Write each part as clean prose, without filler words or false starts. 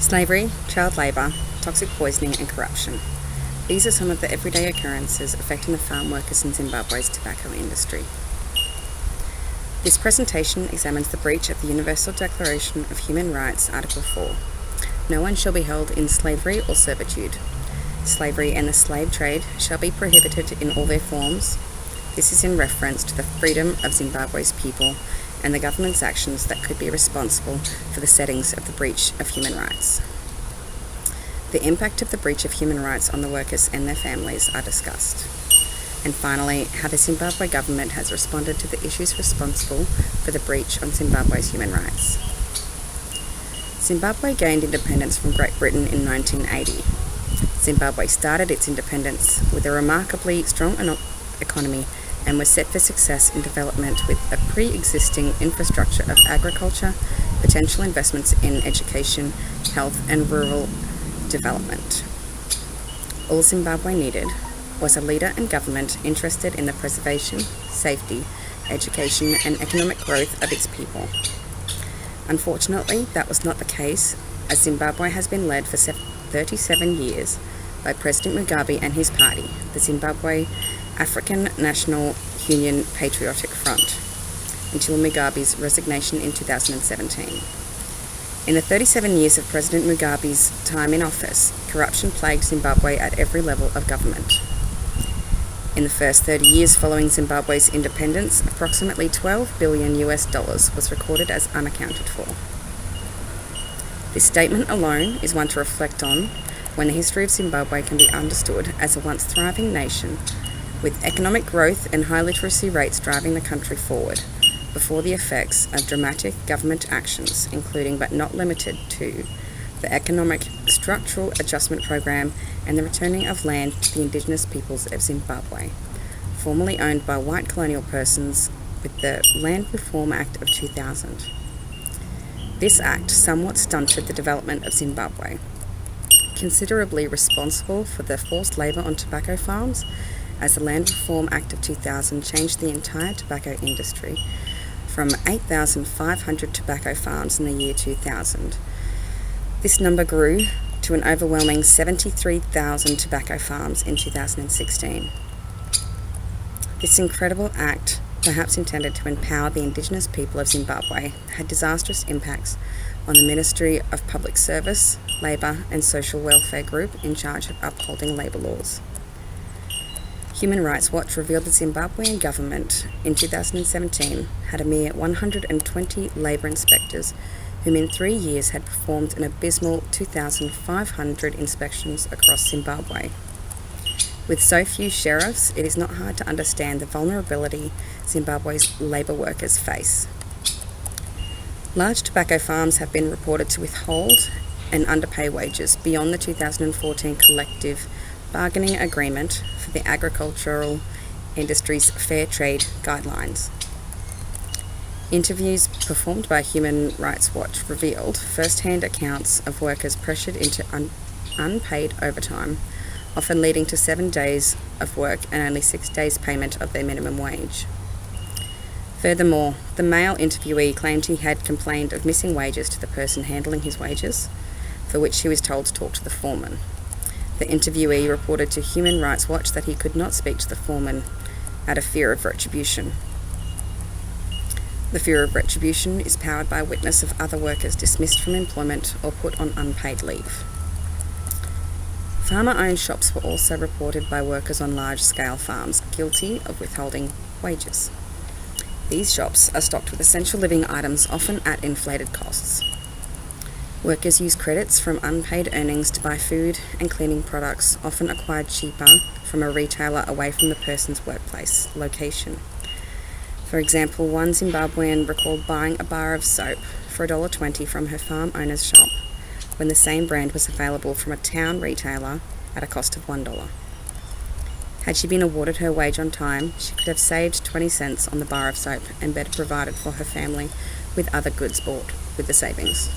Slavery, child labour, toxic poisoning and corruption. These are some of the everyday occurrences affecting the farm workers in Zimbabwe's tobacco industry. This presentation examines the breach of the Universal Declaration of Human Rights, Article 4. No one shall be held in slavery or servitude. Slavery and the slave trade shall be prohibited in all their forms. This is in reference to the freedom of Zimbabwe's people and the government's actions that could be responsible for the settings of the breach of human rights. The impact of the breach of human rights on the workers and their families are discussed. And finally, how the Zimbabwe government has responded to the issues responsible for the breach on Zimbabwe's human rights. Zimbabwe gained independence from Great Britain in 1980. Zimbabwe started its independence with a remarkably strong economy and was set for success in development with a pre-existing infrastructure of agriculture, potential investments in education, health and rural development. All Zimbabwe needed was a leader and government interested in the preservation, safety, education and economic growth of its people. Unfortunately, that was not the case, as Zimbabwe has been led for 37 years by President Mugabe and his party, the Zimbabwe African National Union Patriotic Front, until Mugabe's resignation in 2017. In the 37 years of President Mugabe's time in office, corruption plagued Zimbabwe at every level of government. In the first 30 years following Zimbabwe's independence, approximately $12 billion was recorded as unaccounted for. This statement alone is one to reflect on when the history of Zimbabwe can be understood as a once thriving nation with economic growth and high literacy rates driving the country forward, before the effects of dramatic government actions, including but not limited to the Economic Structural Adjustment Program and the returning of land to the indigenous peoples of Zimbabwe, formerly owned by white colonial persons, with the Land Reform Act of 2000. This act somewhat stunted the development of Zimbabwe, considerably responsible for the forced labour on tobacco farms, as the Land Reform Act of 2000 changed the entire tobacco industry from 8,500 tobacco farms in the year 2000. This number grew to an overwhelming 73,000 tobacco farms in 2016. This incredible act, perhaps intended to empower the indigenous people of Zimbabwe, had disastrous impacts on the Ministry of Public Service, Labour and Social Welfare Group in charge of upholding labour laws. Human Rights Watch revealed the Zimbabwean government in 2017 had a mere 120 labour inspectors, whom in 3 years had performed an abysmal 2,500 inspections across Zimbabwe. With so few sheriffs, it is not hard to understand the vulnerability Zimbabwe's labour workers face. Large tobacco farms have been reported to withhold and underpay wages beyond the 2014 collective bargaining agreement for the agricultural industry's fair trade guidelines. Interviews performed by Human Rights Watch revealed first-hand accounts of workers pressured into unpaid overtime, often leading to 7 days of work and only 6 days' payment of their minimum wage. Furthermore, the male interviewee claimed he had complained of missing wages to the person handling his wages, for which he was told to talk to the foreman. The interviewee reported to Human Rights Watch that he could not speak to the foreman out of fear of retribution. The fear of retribution is powered by a witness of other workers dismissed from employment or put on unpaid leave. Farmer-owned shops were also reported by workers on large-scale farms guilty of withholding wages. These shops are stocked with essential living items, often at inflated costs. Workers use credits from unpaid earnings to buy food and cleaning products, often acquired cheaper from a retailer away from the person's workplace location. For example, one Zimbabwean recalled buying a bar of soap for $1.20 from her farm owner's shop, when the same brand was available from a town retailer at a cost of $1. Had she been awarded her wage on time, she could have saved 20 cents on the bar of soap and better provided for her family with other goods bought with the savings.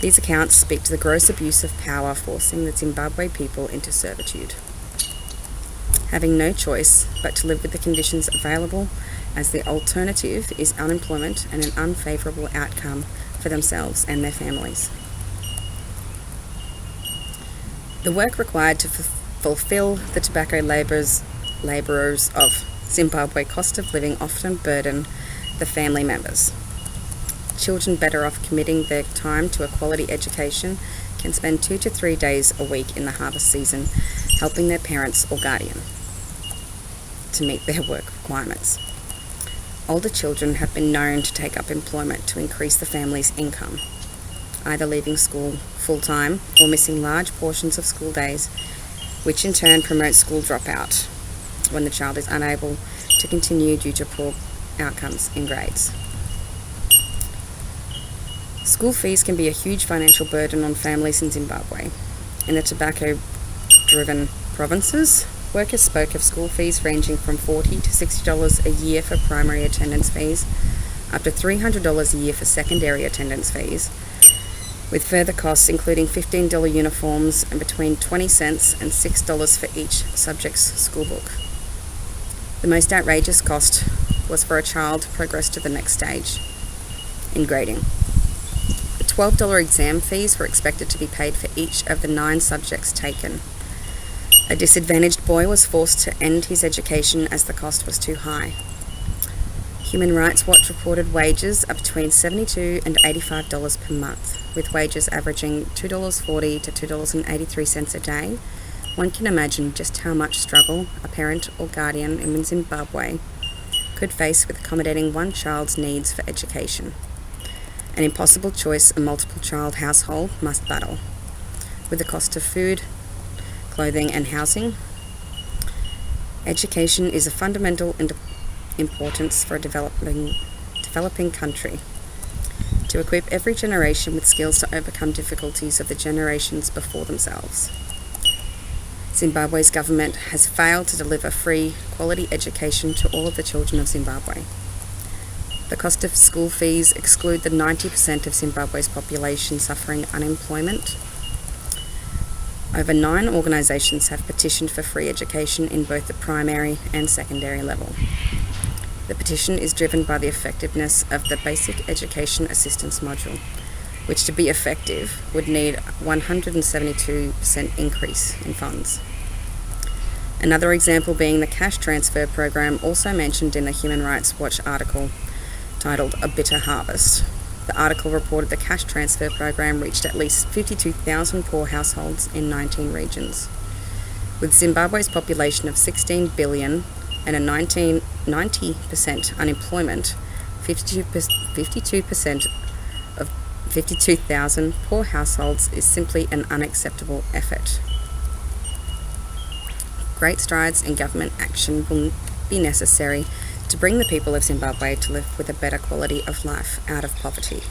These accounts speak to the gross abuse of power forcing the Zimbabwe people into servitude, having no choice but to live with the conditions available, as the alternative is unemployment and an unfavourable outcome for themselves and their families. The work required to fulfill the tobacco labourers of Zimbabwe cost of living often burden the family members. Children better off committing their time to a quality education can spend 2 to 3 days a week in the harvest season helping their parents or guardian to meet their work requirements. Older children have been known to take up employment to increase the family's income, either leaving school full-time or missing large portions of school days, which in turn promotes school dropout when the child is unable to continue due to poor outcomes in grades. School fees can be a huge financial burden on families in Zimbabwe. In the tobacco-driven provinces, workers spoke of school fees ranging from $40 to $60 a year for primary attendance fees, up to $300 a year for secondary attendance fees, with further costs including $15 uniforms and between 20 cents and $6 for each subject's school book. The most outrageous cost was for a child to progress to the next stage in grading. The $12 exam fees were expected to be paid for each of the 9 subjects taken. A disadvantaged boy was forced to end his education as the cost was too high. Human Rights Watch reported wages are between $72 and $85 per month, with wages averaging $2.40 to $2.83 a day. One can imagine just how much struggle a parent or guardian in Zimbabwe could face with accommodating one child's needs for education. An impossible choice a multiple child household must battle, with the cost of food, clothing and housing. Education is a fundamental importance for a developing country, to equip every generation with skills to overcome difficulties of the generations before themselves. Zimbabwe's government has failed to deliver free, quality education to all of the children of Zimbabwe. The cost of school fees exclude the 90% of Zimbabwe's population suffering unemployment. Over 9 organisations have petitioned for free education in both the primary and secondary level. The petition is driven by the effectiveness of the Basic Education Assistance Module, which to be effective would need 172% increase in funds. Another example being the cash transfer program, also mentioned in the Human Rights Watch article titled A Bitter Harvest. The article reported the cash transfer program reached at least 52,000 poor households in 19 regions. With Zimbabwe's population of 16 billion and a 90% unemployment, 52% of 52,000 poor households is simply an unacceptable effort. Great strides in government action will be necessary to bring the people of Zimbabwe to live with a better quality of life out of poverty.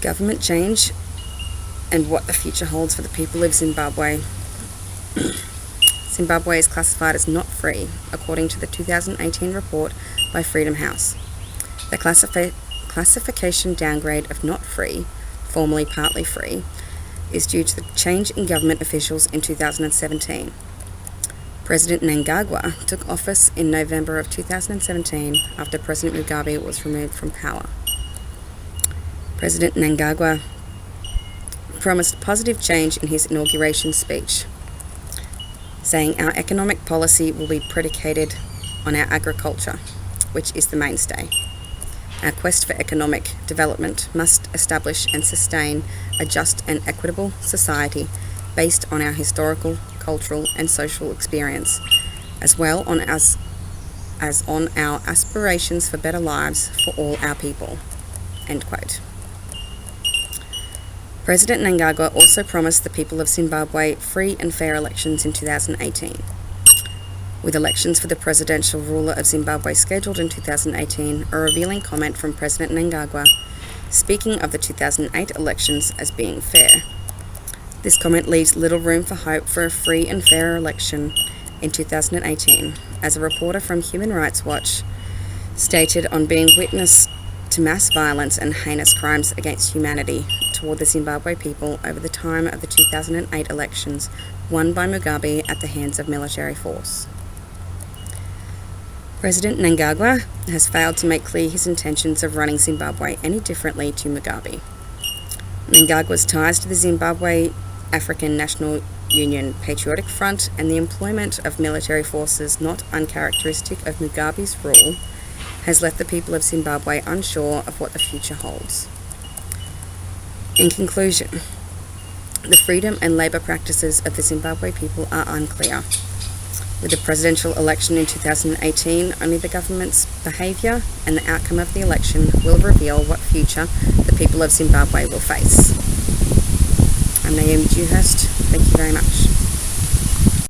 Government change and what the future holds for the people of Zimbabwe. Zimbabwe is classified as not free, according to the 2018 report by Freedom House. The classification downgrade of not free, formerly partly free, is due to the change in government officials in 2017. President Mnangagwa took office in November of 2017 after President Mugabe was removed from power. President Mnangagwa promised positive change in his inauguration speech, saying our economic policy will be predicated on our agriculture, which is the mainstay. Our quest for economic development must establish and sustain a just and equitable society based on our historical, cultural and social experience, as well as on our aspirations for better lives for all our people." End quote. President Mnangagwa also promised the people of Zimbabwe free and fair elections in 2018. With elections for the presidential ruler of Zimbabwe scheduled in 2018, a revealing comment from President Mnangagwa, speaking of the 2008 elections as being fair. This comment leaves little room for hope for a free and fair election in 2018, as a reporter from Human Rights Watch stated on being witness to mass violence and heinous crimes against humanity toward the Zimbabwe people over the time of the 2008 elections won by Mugabe at the hands of military force. President Mnangagwa has failed to make clear his intentions of running Zimbabwe any differently to Mugabe. Mnangagwa's ties to the Zimbabwe African National Union Patriotic Front and the employment of military forces not uncharacteristic of Mugabe's rule has left the people of Zimbabwe unsure of what the future holds. In conclusion, the freedom and labour practices of the Zimbabwe people are unclear. With the presidential election in 2018, only the government's behaviour and the outcome of the election will reveal what future the people of Zimbabwe will face. I'm Naomi Dewhurst. Thank you very much.